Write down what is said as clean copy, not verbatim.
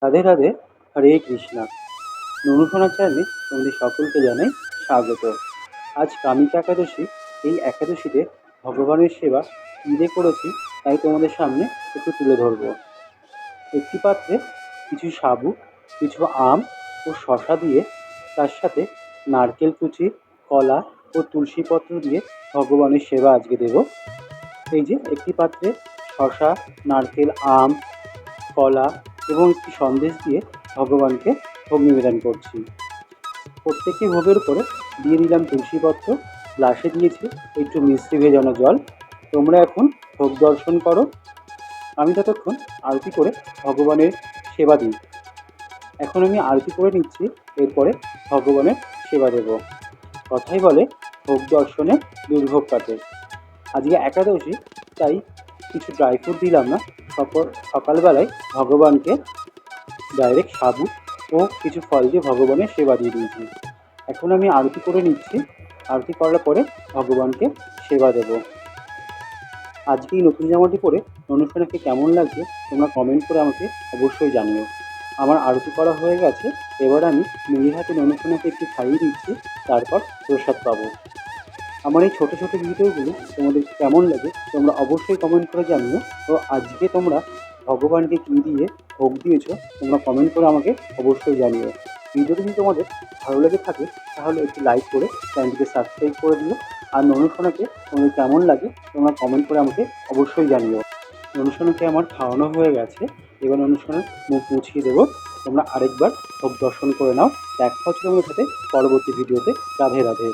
রাধে রাধে, হরে কৃষ্ণা। ননুসোনা চ্যানেলে তোমাদের সকলকে জানাই স্বাগত। আজ কামিকা একাদশী। এই একাদশীতে ভগবানের সেবা কী দিয়ে করেছি তাই তোমাদের সামনে একটু তুলে ধরব। একটি পাত্রে কিছু সাবু, কিছু আম ও শশা দিয়ে, তার সাথে নারকেল কুচি, কলা ও তুলসী পত্র দিয়ে ভগবানের সেবা আজকে দেব। এই যে একটি পাত্রে শশা, নারকেল, আম, কলা এবং একটি সন্দেশ দিয়ে ভগবানকে ভোগ নিবেদন করছি। প্রত্যেকটি ভোগের উপরে দিয়ে দিলাম তুলসীপত্র, গ্লাসে দিয়েছি একটু মিষ্টি ভেজানো জল। তোমরা এখন ভোগ দর্শন করো, আমি ততক্ষণ আরতি করে ভগবানের সেবা দিই। এখন আমি আরতি করে নিচ্ছি, এরপরে ভগবানের সেবা দেব। কথাই বলে ভোগ দর্শনে দুর্ভোগ কাটে। আজকে একাদশী, তাই কিছু ড্রাই ফ্রুট দিলাম না। সকালবেলায় ভগবানকে ডাইরেক্ট সাবু ও কিছু ফল দিয়ে ভগবানের সেবা দিয়ে দিয়েছি। এখন আমি আরতি করে নিচ্ছি, আরতি করার পরে ভগবানকে সেবা দেব। আজকে এই নতুন জামাটি পরে অনুষ্ঠানকে কেমন লাগছে তোমরা কমেন্ট করে আমাকে অবশ্যই জানিও। আমার আরতি করা হয়ে গেছে, এবার আমি নিজের হাতে অনুষ্ঠানকে একটু খাইয়ে দিচ্ছি, তারপর প্রসাদ পাবো। আমার এই ছোটো ছোটো ভিডিওগুলো তোমাদের কেমন লাগে তোমরা অবশ্যই কমেন্ট করে জানিও। তো আজকে তোমরা ভগবানকে কী দিয়ে ভোগ দিয়েছো তোমরা কমেন্ট করে আমাকে অবশ্যই জানিও। ভিডিওটি যদি তোমাদের ভালো লেগে থাকে তাহলে একটু লাইক করে চ্যানেলটিকে সাবস্ক্রাইব করে দিও। আর ননুসোনাকে তোমাদের কেমন লাগে তোমরা কমেন্ট করে আমাকে অবশ্যই জানিও। ননুসোনাকে আমার খাওয়ানো হয়ে গেছে, এবার ননুসোনার মুখ মুছিয়ে দেবো। তোমরা আরেকবার ভোগ দর্শন করে নাও। দেখা হচ্ছে তোমাদের সাথে পরবর্তী ভিডিওতে। রাধে রাধে।